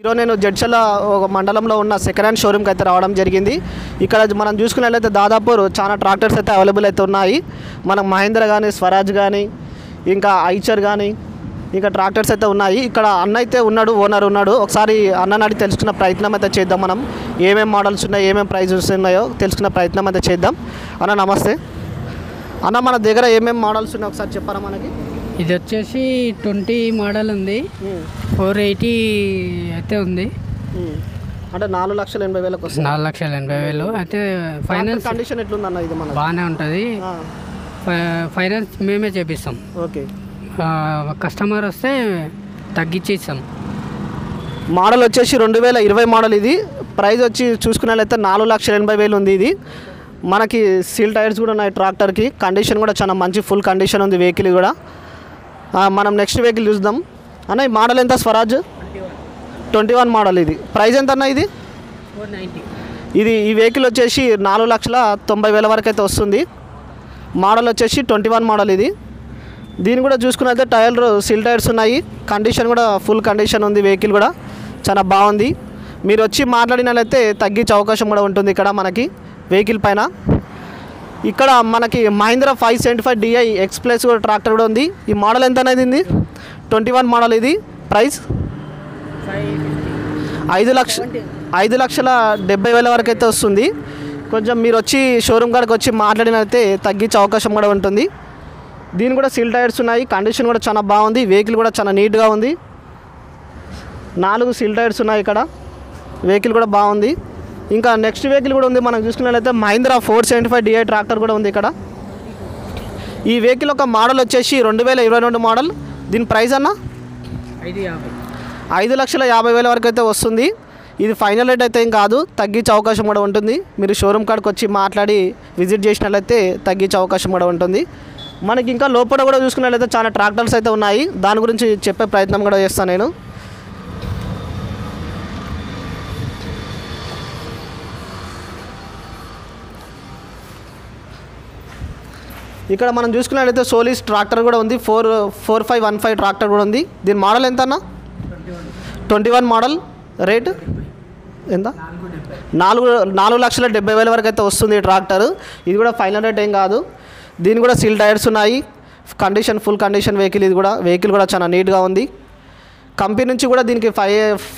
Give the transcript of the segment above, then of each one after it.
ఈరోజు నేను జడ్చర్ల ఒక మండలంలో ఉన్న సెకండ్ హ్యాండ్ షోరూమ్కి అయితే రావడం జరిగింది. ఇక్కడ మనం చూసుకున్నట్లయితే దాదాపు చాలా ట్రాక్టర్స్ అయితే అవైలబుల్ అయితే ఉన్నాయి. మనకు మహేంద్ర కానీ, స్వరాజ్ కానీ, ఇంకా ఐచర్ కానీ, ఇంకా ట్రాక్టర్స్ అయితే ఉన్నాయి. ఇక్కడ అన్న అయితే ఉన్నాడు, ఓనర్ ఉన్నాడు. ఒకసారి అన్నని అడిగి తెలుసుకున్న ప్రయత్నం అయితే చేద్దాం. మనం ఏమేమి మోడల్స్ ఉన్నాయి, ఏమేమి ప్రైజెస్ ఉన్నాయో తెలుసుకున్న ప్రయత్నం అయితే చేద్దాం. అన్న నమస్తే. అన్న మన దగ్గర ఏమేమి మోడల్స్ ఉన్నాయి ఒకసారి చెప్పారా మనకి? ఇది వచ్చేసి 20 మోడల్ ఉంది, 480 అయితే ఉంది. అంటే 4,80,000 వస్తుంది. 4,80,000 అయితే ఫైనాన్స్ కండిషన్ ఎట్లుందన్న? ఇది మన బాగానే ఉంటుంది. ఫైనాన్స్ మేమే చేపిస్తాం. ఓకే, కస్టమర్ వస్తే తగ్గించి ఇస్తాం. మోడల్ వచ్చేసి 2020 మోడల్. ఇది ప్రైస్ వచ్చి చూసుకున్నట్లయితే 4,80,000 ఉంది. ఇది మనకి సీల్ టైర్స్ కూడా ఉన్నాయి. ట్రాక్టర్కి కండిషన్ కూడా చాలా మంచి ఫుల్ కండిషన్ ఉంది వెహికల్ కూడా. మనం నెక్స్ట్ వెహికల్ చూద్దాం. అన్న ఈ మోడల్ ఎంత? స్వరాజ్ 21 మోడల్. ఇది ప్రైస్ ఎంత అన్న? ఇది 490. ఇది ఈ వెహికల్ వచ్చేసి 4,90,000 వరకు అయితే వస్తుంది. మోడల్ వచ్చేసి 21 మోడల్. ఇది దీన్ని కూడా చూసుకున్నట్లయితే టైర్లు సీల్ టైర్స్ ఉన్నాయి. కండిషన్ కూడా ఫుల్ కండిషన్ ఉంది. వెహికల్ కూడా చాలా బాగుంది. మీరు వచ్చి మాట్లాడినట్లయితే తగ్గించే అవకాశం కూడా ఉంటుంది ఇక్కడ మనకి వెహికల్ పైన. ఇక్కడ మనకి మహీంద్రా 575 DI ఎక్స్ప్రెస్ కూడా ట్రాక్టర్ కూడా ఉంది. ఈ మోడల్ ఎంత అనేది? ఇది 21 మోడల్. ఇది ప్రైస్ 5,70,000 వరకు అయితే వస్తుంది. కొంచెం మీరు వచ్చి షోరూమ్ కాడికి వచ్చి మాట్లాడినైతే తగ్గించే అవకాశం కూడా ఉంటుంది. దీని కూడా సీల్ టైర్స్ ఉన్నాయి. కండిషన్ కూడా చాలా బాగుంది. వెహికల్ కూడా చాలా నీట్గా ఉంది. 4 సీల్ టైర్స్ ఉన్నాయి ఇక్కడ. వెహికల్ కూడా బాగుంది. ఇంకా నెక్స్ట్ వెహికల్ కూడా ఉంది. మనం చూసుకున్నట్లయితే మహీంద్రా 475 DI ట్రాక్టర్ కూడా ఉంది ఇక్కడ. ఈ వెహికల్ ఒక మోడల్ వచ్చేసి 2022 మోడల్. దీని ప్రైస్ అన్న 5,50,000 వరకు అయితే వస్తుంది. ఇది ఫైనల్ రేట్ అయితే ఏం కాదు, తగ్గించే అవకాశం కూడా ఉంటుంది. మీరు షోరూమ్ కాడికి వచ్చి మాట్లాడి విజిట్ చేసినట్లయితే తగ్గించే అవకాశం కూడా ఉంటుంది. మనకి ఇంకా లోపల కూడా చూసుకున్నట్లయితే చాలా ట్రాక్టర్స్ అయితే ఉన్నాయి. దాని గురించి చెప్పే ప్రయత్నం కూడా చేస్తాను నేను. ఇక్కడ మనం చూసుకున్నట్లయితే సోలిస్ ట్రాక్టర్ కూడా ఉంది. 4515 ట్రాక్టర్ కూడా ఉంది. దీని మోడల్ ఎంత అన్న? 21 మోడల్. రేట్ ఎంత? 4,70,000 వరకు అయితే వస్తుంది ఈ ట్రాక్టర్. ఇది కూడా ఫైనల్ రేట్ ఏం కాదు. దీని కూడా సీల్ టైర్స్ ఉన్నాయి. Condition full condition vehicle. ఇది కూడా వెహికల్ కూడా చాలా నీట్గా ఉంది. కంపెనీ నుంచి కూడా దీనికి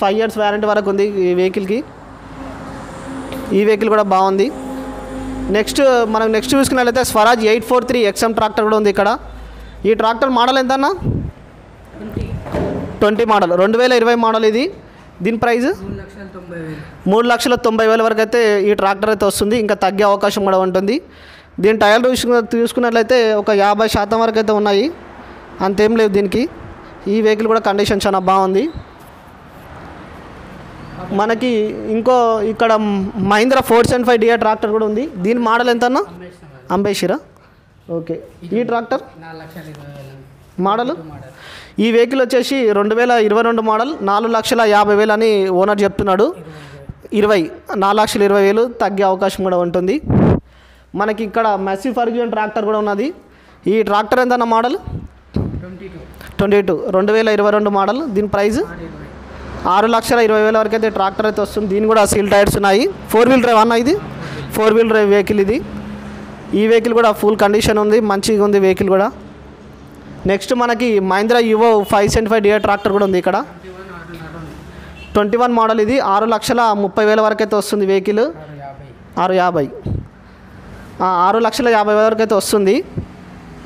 5 years వారంటీ వరకు ఉంది ఈ వెహికల్కి. ఈ వెహికల్ కూడా బాగుంది. నెక్స్ట్ చూసుకున్నట్లయితే స్వరాజ్ 843 XM ట్రాక్టర్ కూడా ఉంది ఇక్కడ. ఈ ట్రాక్టర్ మోడల్ ఎంత అన్న? 20 మోడల్, 2020 మోడల్. ఇది దీని ప్రైస్ 3,90,000 వరకు అయితే ఈ ట్రాక్టర్ అయితే వస్తుంది. ఇంకా తగ్గే అవకాశం కూడా ఉంటుంది. దీని టైర్లు చూసుకున్నట్లయితే ఒక 50% వరకు అయితే ఉన్నాయి. అంతేం లేదు దీనికి. ఈ వెహికల్ కూడా కండిషన్ చాలా బాగుంది. మనకి ఇంకో ఇక్కడ మహీంద్రా 475 DI ట్రాక్టర్ కూడా ఉంది. దీని మోడల్ ఎంత అన్న? అంబేషిరా. ఓకే, ఈ ట్రాక్టర్ మోడల్. ఈ వెహికల్ వచ్చేసి 2022 మోడల్. 4,50,000 అని ఓనర్ చెప్తున్నాడు. 4,20,000 తగ్గే అవకాశం కూడా ఉంటుంది. మనకి ఇక్కడ మెస్సీ ఫర్గ్యూసన్ ట్రాక్టర్ కూడా ఉన్నది. ఈ ట్రాక్టర్ ఎంత అన్న? Model 22, 2022 model. దీని ప్రైస్ 6,20,000 వరకు అయితే ట్రాక్టర్ అయితే వస్తుంది. దీని కూడా సీల్ టైర్స్ ఉన్నాయి. 4 wheel డ్రైవ్ అన్న? ఇది 4 wheel డ్రైవ్ వెహికల్. ఇది ఈ వెహికల్ కూడా ఫుల్ కండిషన్ ఉంది, మంచిగా ఉంది వెహికల్ కూడా. నెక్స్ట్ మనకి మహీంద్రా యువో 575 DI ట్రాక్టర్ కూడా ఉంది ఇక్కడ. 21 మోడల్. ఇది 6,30,000 వరకు అయితే వస్తుంది వెహికల్. 6,50,000 వరకు అయితే వస్తుంది.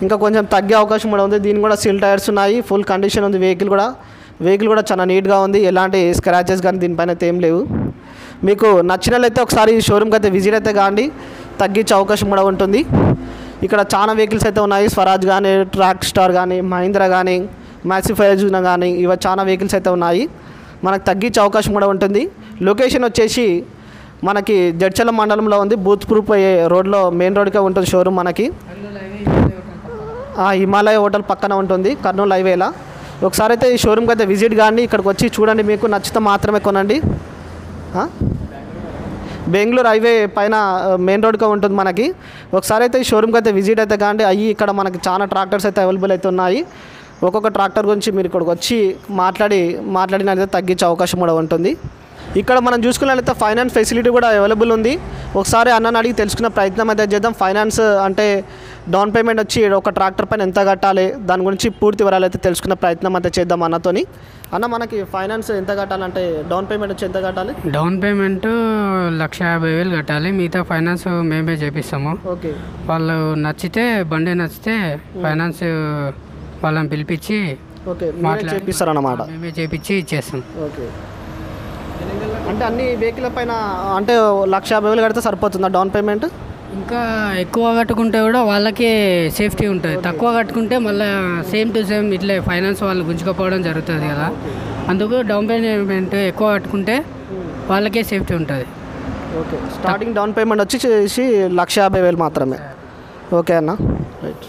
ఇంకా కొంచెం తగ్గే అవకాశం కూడా ఉంది. దీని కూడా సీల్ టైర్స్ ఉన్నాయి. ఫుల్ కండిషన్ ఉంది వెహికల్ కూడా. వెహికల్ కూడా చాలా నీట్గా ఉంది. ఎలాంటి స్క్రాచెస్ కానీ దీనిపైన అయితే ఏం లేవు. మీకు నచ్చినట్లయితే ఒకసారి షోరూమ్కి అయితే విజిట్ అయితే కాండి, తగ్గించే అవకాశం కూడా ఉంటుంది. ఇక్కడ చాలా వెహికల్స్ అయితే ఉన్నాయి. స్వరాజ్ కానీ, ట్రాక్ స్టార్ కానీ, మహీంద్రా కానీ, మ్యాక్సీ ఫర్గ్యూసన్ కానీ, ఇవి చాలా వెహికల్స్ అయితే ఉన్నాయి. మనకు తగ్గించే అవకాశం కూడా ఉంటుంది. లొకేషన్ వచ్చేసి మనకి జడ్చర్ల మండలంలో ఉంది. బూత్ ప్రూఫ్ రోడ్లో, మెయిన్ రోడ్కే ఉంటుంది షోరూమ్ మనకి. హిమాలయ హోటల్ పక్కన ఉంటుంది, కర్నూలు హైవేలా. ఒకసారి అయితే ఈ షోరూమ్కి అయితే విజిట్ కానీ, ఇక్కడికి వచ్చి చూడండి. మీకు నచ్చితే మాత్రమే కొనండి. బెంగళూరు హైవే పైన మెయిన్ రోడ్గా ఉంటుంది మనకి. ఒకసారి అయితే ఈ షోరూమ్కి అయితే విజిట్ అయితే కానీ ఇక్కడ మనకి చాలా ట్రాక్టర్స్ అయితే అవైలబుల్ అయితే ఉన్నాయి. ఒక్కొక్క ట్రాక్టర్ గురించి మీరు ఇక్కడికి వచ్చి మాట్లాడినట్లయితే తగ్గించే అవకాశం కూడా ఉంటుంది. ఇక్కడ మనం చూసుకున్నట్లయితే ఫైనాన్స్ ఫెసిలిటీ కూడా అవైలబుల్ ఉంది. ఒకసారి అన్నని అడిగి తెలుసుకునే ప్రయత్నం అయితే చేద్దాం. ఫైనాన్స్ అంటే డౌన్ పేమెంట్ వచ్చి ఒక ట్రాక్టర్ పైన ఎంత కట్టాలి దాని గురించి పూర్తి వివరాలు అయితే తెలుసుకునే ప్రయత్నం అయితే చేద్దాం అన్నతోని. అన్న మనకి ఫైనాన్స్ ఎంత కట్టాలంటే డౌన్ పేమెంట్ వచ్చి ఎంత కట్టాలి? డౌన్ పేమెంట్ 1,50,000 కట్టాలి. మిగతా ఫైనాన్స్ మేమే చేపిస్తాము. ఓకే. వాళ్ళు నచ్చితే బండి నచ్చితే ఫైనాన్స్ వాళ్ళని పిలిపించి ఓకే చేపిస్తారన్నమాట. మేమే చేపించి ఇచ్చేస్తాం. ఓకే. అంటే అన్ని వెహికల్ పైన అంటే 1,50,000 కడితే సరిపోతుందా డౌన్ పేమెంట్? ఇంకా ఎక్కువ కట్టుకుంటే కూడా వాళ్ళకే సేఫ్టీ ఉంటుంది. తక్కువ కట్టుకుంటే మళ్ళీ సేమ్ టు సేమ్ ఇట్లే ఫైనాన్స్ వాళ్ళు గుంజుకపోవడం జరుగుతుంది కదా. అందుకు డౌన్ పేమెంట్ ఎక్కువ కట్టుకుంటే వాళ్ళకే సేఫ్టీ ఉంటుంది. ఓకే. స్టార్టింగ్ డౌన్ పేమెంట్ వచ్చి 1,50,000 మాత్రమే. ఓకే అన్న, రైట్.